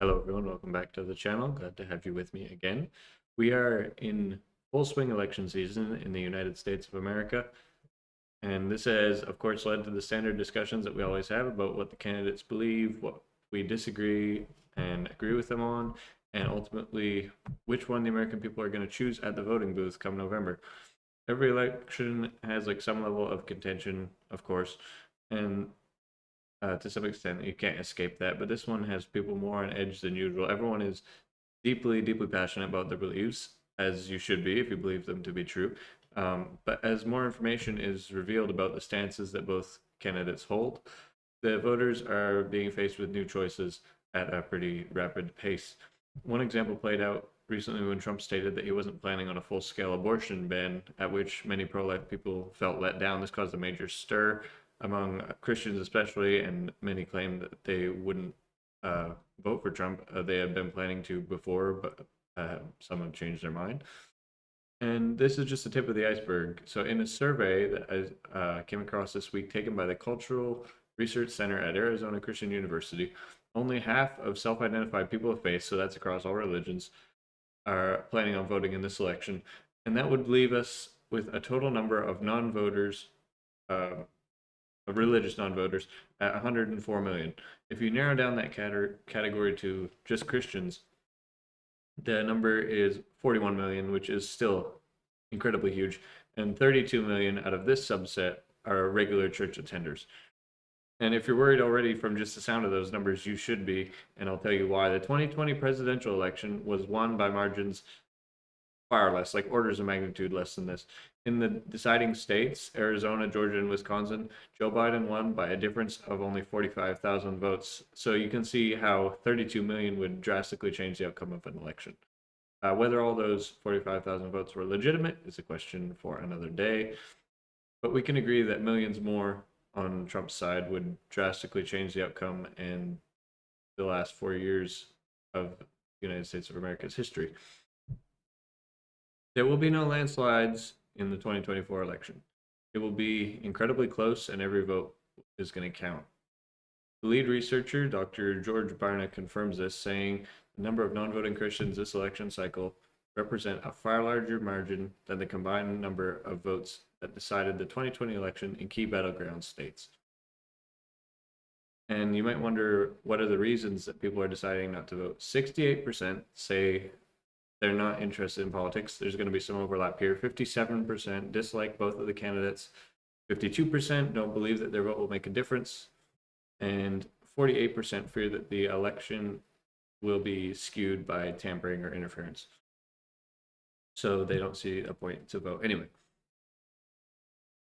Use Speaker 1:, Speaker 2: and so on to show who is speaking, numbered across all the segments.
Speaker 1: Hello, everyone. Welcome back to the channel. Glad to have you with me again. We are in full swing election season in the United States of America, and this has, of course, led to the standard discussions that we always have about what the candidates believe, what we disagree and agree with them on, and ultimately which one the American people are going to choose at the voting booth come November. Every election has like some level of contention, of course, and to some extent. You can't escape that. But this one has people more on edge than usual. Everyone is deeply, deeply passionate about their beliefs, as you should be if you believe them to be true. But as more information is revealed about the stances that both candidates hold, the voters are being faced with new choices at a pretty rapid pace. One example played out recently when Trump stated that he wasn't planning on a full scale abortion ban, at which many pro life people felt let down. This caused a major stir among Christians, especially, and many claim that they wouldn't uh, vote for Trump. They had been planning to before, but some have changed their mind. And this is just the tip of the iceberg. So, in a survey that I came across this week, taken by the Cultural Research Center at Arizona Christian University, only half of self identified people of faith, so that's across all religions, are planning on voting in this election. And that would leave us with a total number of non voters, of religious non voters, at 104 million. If you narrow down that category to just Christians, the number is 41 million, which is still incredibly huge. And 32 million out of this subset are regular church attenders. And if you're worried already from just the sound of those numbers, you should be. And I'll tell you why. The 2020 presidential election was won by margins far less, like orders of magnitude less than this. In the deciding states, Arizona, Georgia, and Wisconsin, Joe Biden won by a difference of only 45,000 votes. So you can see how 32 million would drastically change the outcome of an election. Whether all those 45,000 votes were legitimate is a question for another day. But we can agree that millions more on Trump's side would drastically change the outcome in the last 4 years of the United States of America's history. There will be no landslides in the 2024 election. It will be incredibly close, and every vote is going to count. The lead researcher, Dr. George Barna, confirms this, saying the number of non voting Christians this election cycle represent a far larger margin than the combined number of votes that decided the 2020 election in key battleground states. And you might wonder, what are the reasons that people are deciding not to vote? 68% say they're not interested in politics. There's going to be some overlap here. 57% dislike both of the candidates. 52% don't believe that their vote will make a difference. And 48% fear that the election will be skewed by tampering or interference. So they don't see a point to vote. Anyway,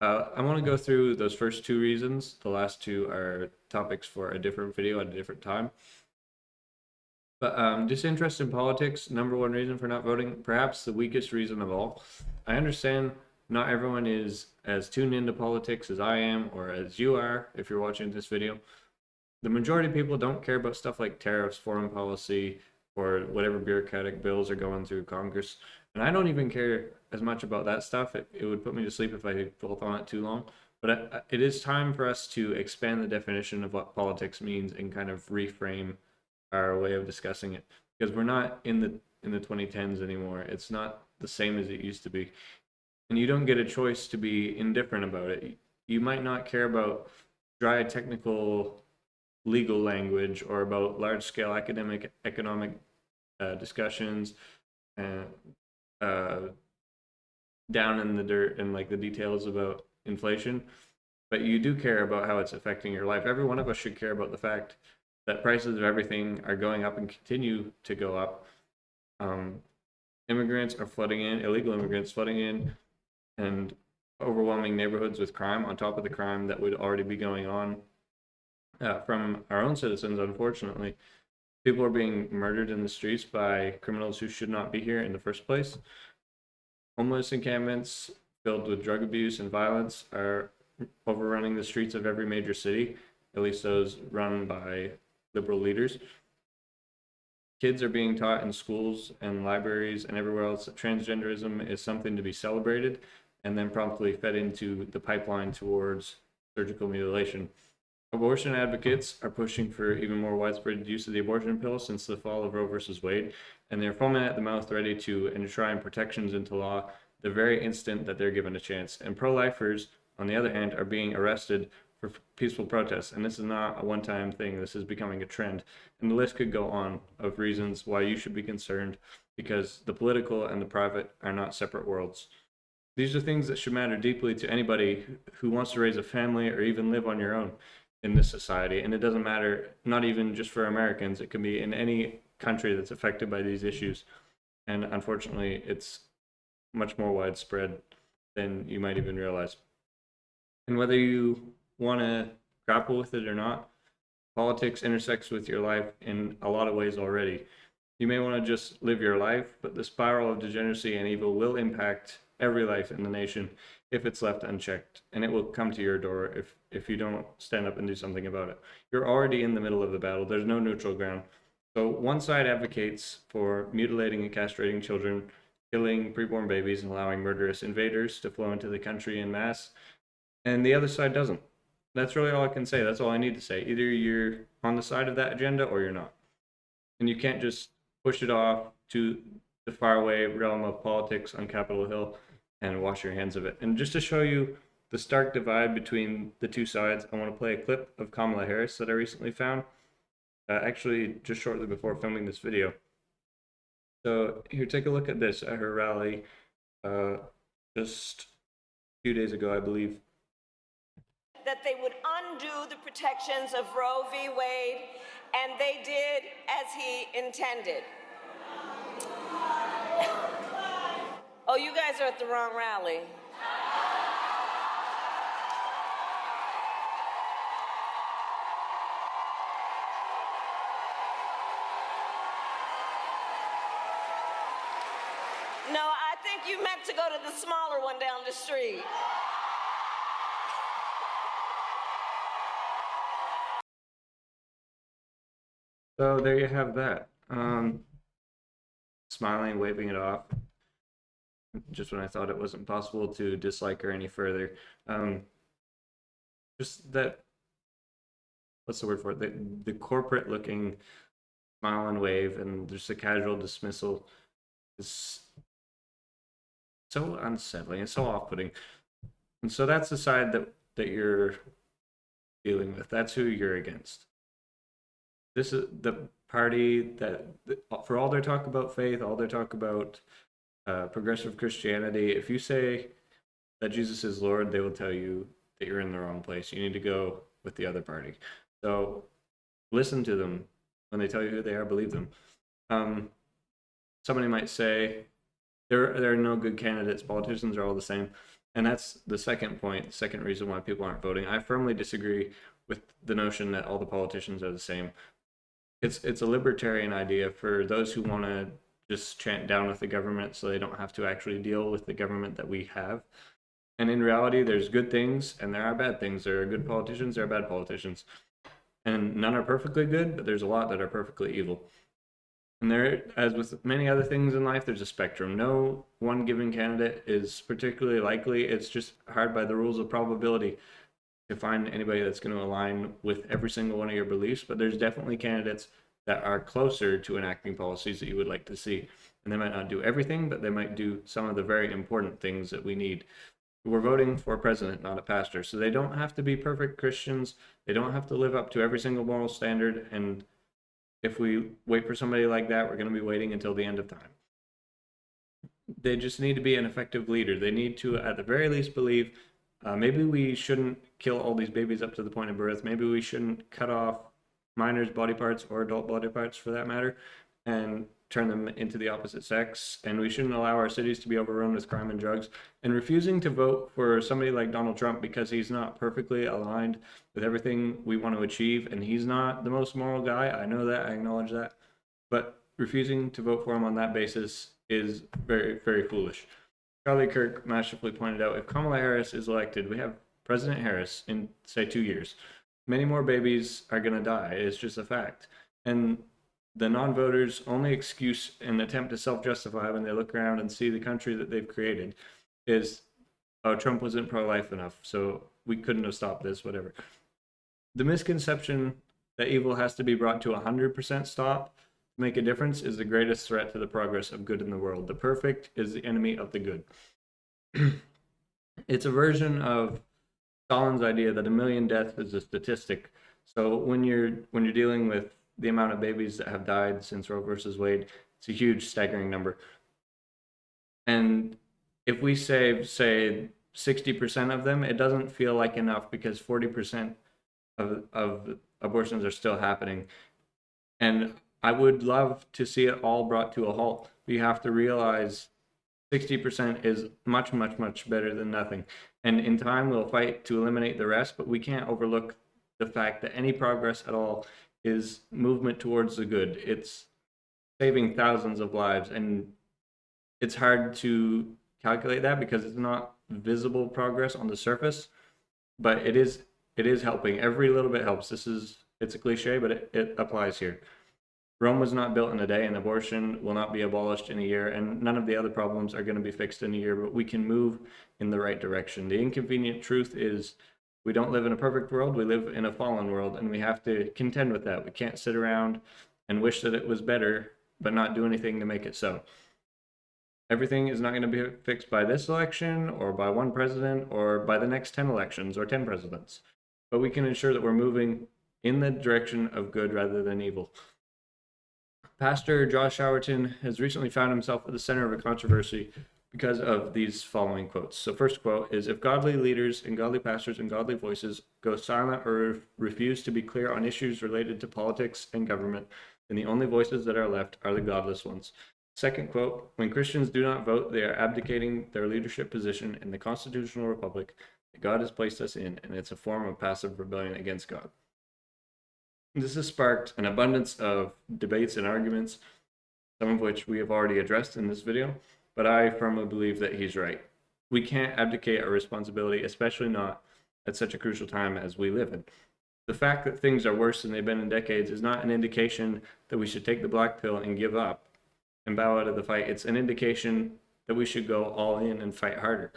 Speaker 1: I want to go through those first two reasons. The last two are topics for a different video at a different time. But disinterest in politics, number one reason for not voting, perhaps the weakest reason of all. I understand not everyone is as tuned into politics as I am or as you are if you're watching this video. The majority of people don't care about stuff like tariffs, foreign policy, or whatever bureaucratic bills are going through Congress. And I don't even care as much about that stuff. It would put me to sleep if I dwelt on it too long. But it is time for us to expand the definition of what politics means and kind of reframe our way of discussing it, because we're not in the 2010s anymore. It's not the same as it used to be, and you don't get a choice to be indifferent about it. You might not care about dry technical legal language or about large scale academic economic discussions and down in the dirt and like the details about inflation, but you do care about how it's affecting your life. Every one of us should care about the fact that prices of everything are going up and continue to go up. Immigrants are flooding in, illegal immigrants flooding in, and overwhelming neighborhoods with crime on top of the crime that would already be going on from our own citizens, unfortunately. People are being murdered in the streets by criminals who should not be here in the first place. Homeless encampments filled with drug abuse and violence are overrunning the streets of every major city, at least those run by liberal leaders. Kids are being taught in schools and libraries and everywhere else that transgenderism is something to be celebrated and then promptly fed into the pipeline towards surgical mutilation. Abortion advocates are pushing for even more widespread use of the abortion pill since the fall of Roe versus Wade, and they're foaming at the mouth ready to enshrine protections into law the very instant that they're given a chance. And pro-lifers, on the other hand, are being arrested for peaceful protests. And this is not a one-time thing. This is becoming a trend. And the list could go on of reasons why you should be concerned, because the political and the private are not separate worlds. These are things that should matter deeply to anybody who wants to raise a family or even live on your own in this society. And it doesn't matter, not even just for Americans, it can be in any country that's affected by these issues. And unfortunately, it's much more widespread than you might even realize. And whether you want to grapple with it or not, politics intersects with your life in a lot of ways already. You may want to just live your life, but the spiral of degeneracy and evil will impact every life in the nation if it's left unchecked, and it will come to your door if you don't stand up and do something about it. You're already in the middle of the battle. There's no neutral ground. So one side advocates for mutilating and castrating children, killing preborn babies, and allowing murderous invaders to flow into the country en masse, and the other side doesn't. That's really all I can say. That's all I need to say. Either you're on the side of that agenda or you're not. And you can't just push it off to the faraway realm of politics on Capitol Hill and wash your hands of it. And just to show you the stark divide between the two sides, I want to play a clip of Kamala Harris that I recently found, actually just shortly before filming this video. So here, take a look at this at her rally just a few days ago, I believe.
Speaker 2: That they would undo the protections of Roe v. Wade, and they did as he intended. Oh, you guys are at the wrong rally. No, I think you meant to go to the smaller one down the street.
Speaker 1: So there you have that. Smiling, waving it off, just when I thought it wasn't possible to dislike her any further. Just that, what's the word for it? The corporate looking smile and wave and just a casual dismissal is so unsettling. It's so off-putting. And so that's the side that you're dealing with. That's who you're against. This is the party that, for all their talk about faith, all their talk about progressive Christianity, if you say that Jesus is Lord, they will tell you that you're in the wrong place. You need to go with the other party. So listen to them. When they tell you who they are, believe them. Somebody might say, there are no good candidates. Politicians are all the same. And that's the second point, second reason why people aren't voting. I firmly disagree with the notion that all the politicians are the same. It's a libertarian idea for those who want to just chant down with the government so they don't have to actually deal with the government that we have. And in reality, there's good things and there are bad things. There are good politicians, there are bad politicians. And none are perfectly good, but there's a lot that are perfectly evil. And there, as with many other things in life, there's a spectrum. No one given candidate is particularly likely. It's just hard by the rules of probability to find anybody that's going to align with every single one of your beliefs, but there's definitely candidates that are closer to enacting policies that you would like to see. And they might not do everything, but they might do some of the very important things that we need. We're voting for a president, not a pastor. So they don't have to be perfect Christians. They don't have to live up to every single moral standard. And if we wait for somebody like that, we're going to be waiting until the end of time. They just need to be an effective leader. They need to, at the very least, believe maybe we shouldn't kill all these babies up to the point of birth. Maybe we shouldn't cut off minors' body parts or adult body parts for that matter and turn them into the opposite sex. And we shouldn't allow our cities to be overrun with crime and drugs. And refusing to vote for somebody like Donald Trump because he's not perfectly aligned with everything we want to achieve, and he's not the most moral guy. I know that, I acknowledge that. But refusing to vote for him on that basis is very, very foolish. Charlie Kirk masterfully pointed out, if Kamala Harris is elected, we have President Harris in, say, 2 years. Many more babies are going to die. It's just a fact. And the non-voters' only excuse and attempt to self-justify when they look around and see the country that they've created is, oh, Trump wasn't pro-life enough, so we couldn't have stopped this, whatever. The misconception that evil has to be brought to 100% stop to make a difference is the greatest threat to the progress of good in the world. The perfect is the enemy of the good. It's a version of Stalin's idea that 1 million deaths is a statistic. So when you're dealing with the amount of babies that have died since Roe versus Wade, it's a huge, staggering number. And if we save, say, 60% of them, it doesn't feel like enough because 40% of abortions are still happening. And I would love to see it all brought to a halt. We have to realize 60% is much, much, much better than nothing. And in time, we'll fight to eliminate the rest, but we can't overlook the fact that any progress at all is movement towards the good. It's saving thousands of lives, and it's hard to calculate that because it's not visible progress on the surface, but it is helping. Every little bit helps. It's a cliche, but it applies here. Rome was not built in a day, and abortion will not be abolished in a year, and none of the other problems are going to be fixed in a year, but we can move in the right direction. The inconvenient truth is we don't live in a perfect world, we live in a fallen world, and we have to contend with that. We can't sit around and wish that it was better, but not do anything to make it so. Everything is not going to be fixed by this election, or by one president, or by the next 10 elections, or 10 presidents, but we can ensure that we're moving in the direction of good rather than evil. Pastor Josh Howerton has recently found himself at the center of a controversy because of these following quotes. So first quote is, if godly leaders and godly pastors and godly voices go silent or refuse to be clear on issues related to politics and government, then the only voices that are left are the godless ones. Second quote, when Christians do not vote, they are abdicating their leadership position in the constitutional republic that God has placed us in, and it's a form of passive rebellion against God. This has sparked an abundance of debates and arguments, some of which we have already addressed in this video, but I firmly believe that he's right. We can't abdicate our responsibility, especially not at such a crucial time as we live in. The fact that things are worse than they've been in decades is not an indication that we should take the black pill and give up and bow out of the fight. It's an indication that we should go all in and fight harder.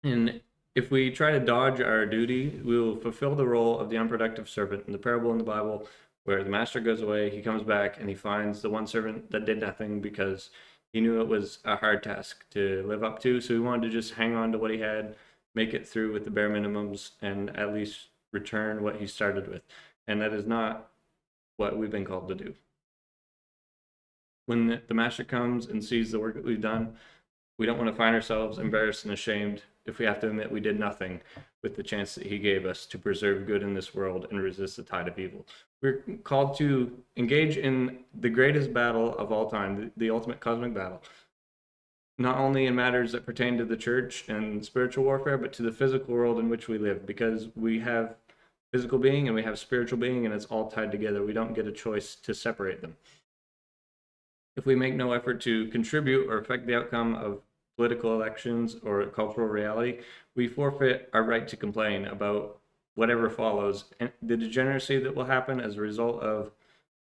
Speaker 1: And if we try to dodge our duty, we will fulfill the role of the unproductive servant in the parable in the Bible, where the master goes away, he comes back, and he finds the one servant that did nothing because he knew it was a hard task to live up to. So he wanted to just hang on to what he had, make it through with the bare minimums, and at least return what he started with. And that is not what we've been called to do. When the master comes and sees the work that we've done, we don't want to find ourselves embarrassed and ashamed if we have to admit we did nothing with the chance that he gave us to preserve good in this world and resist the tide of evil. We're called to engage in the greatest battle of all time, the ultimate cosmic battle, not only in matters that pertain to the church and spiritual warfare, but to the physical world in which we live, because we have physical being and we have spiritual being, and it's all tied together. We don't get a choice to separate them. If we make no effort to contribute or affect the outcome of political elections or cultural reality, we forfeit our right to complain about whatever follows. And the degeneracy that will happen as a result of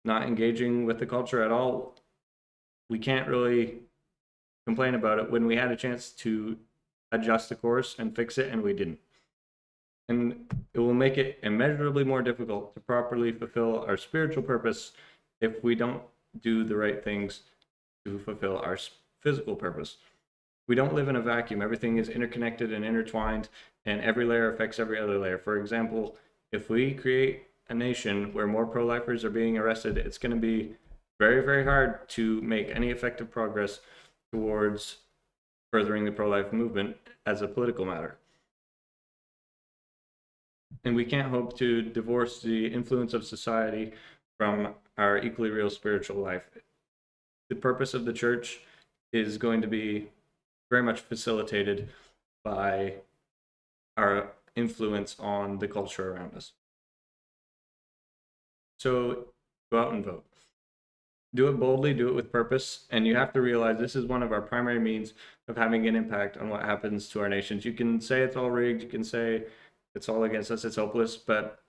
Speaker 1: not engaging with the culture at all, we can't really complain about it when we had a chance to adjust the course and fix it, and we didn't. And it will make it immeasurably more difficult to properly fulfill our spiritual purpose if we don't do the right things to fulfill our physical purpose. We don't live in a vacuum. Everything is interconnected and intertwined, and every layer affects every other layer. For example, if we create a nation where more pro-lifers are being arrested, it's going to be very, very hard to make any effective progress towards furthering the pro-life movement as a political matter. And we can't hope to divorce the influence of society from our equally real spiritual life. The purpose of the church is going to be very much facilitated by our influence on the culture around us. So go out and vote. Do it boldly, do it with purpose, and you have to realize this is one of our primary means of having an impact on what happens to our nations. You can say it's all rigged, you can say it's all against us, it's hopeless, but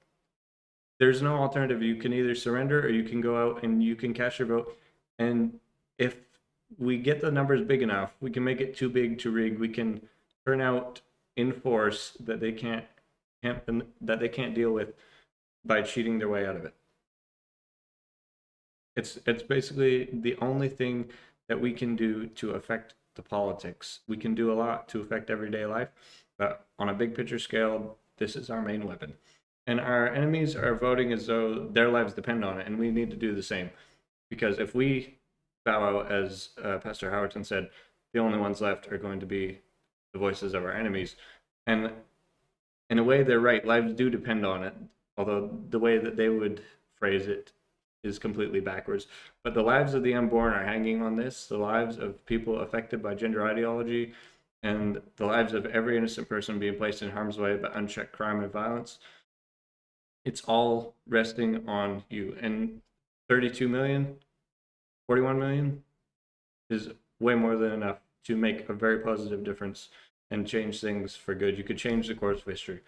Speaker 1: there's no alternative. You can either surrender or you can go out and you can cast your vote. And if we get the numbers big enough, we can make it too big to rig. We can turn out in force that they can't that they can't deal with by cheating their way out of it. It's basically the only thing that we can do to affect the politics. We can do a lot to affect everyday life, but on a big picture scale, this is our main weapon. And our enemies are voting as though their lives depend on it, and we need to do the same. Because if we bow out, as Pastor Howerton said, the only ones left are going to be the voices of our enemies. And in a way, they're right. Lives do depend on it, although the way that they would phrase it is completely backwards. But the lives of the unborn are hanging on this, the lives of people affected by gender ideology, and the lives of every innocent person being placed in harm's way by unchecked crime and violence. It's all resting on you. And 32 million, 41 million is way more than enough to make a very positive difference and change things for good. You could change the course of history.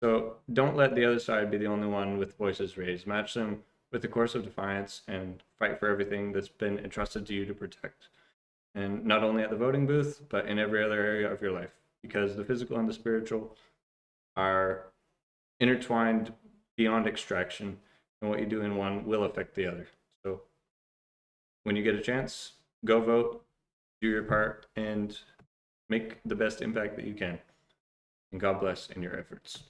Speaker 1: So don't let the other side be the only one with voices raised. Match them with the course of defiance and fight for everything that's been entrusted to you to protect. And not only at the voting booth, but in every other area of your life, because the physical and the spiritual are intertwined beyond extraction, and what you do in one will affect the other. So when you get a chance, go vote, do your part, and make the best impact that you can. And God bless in your efforts.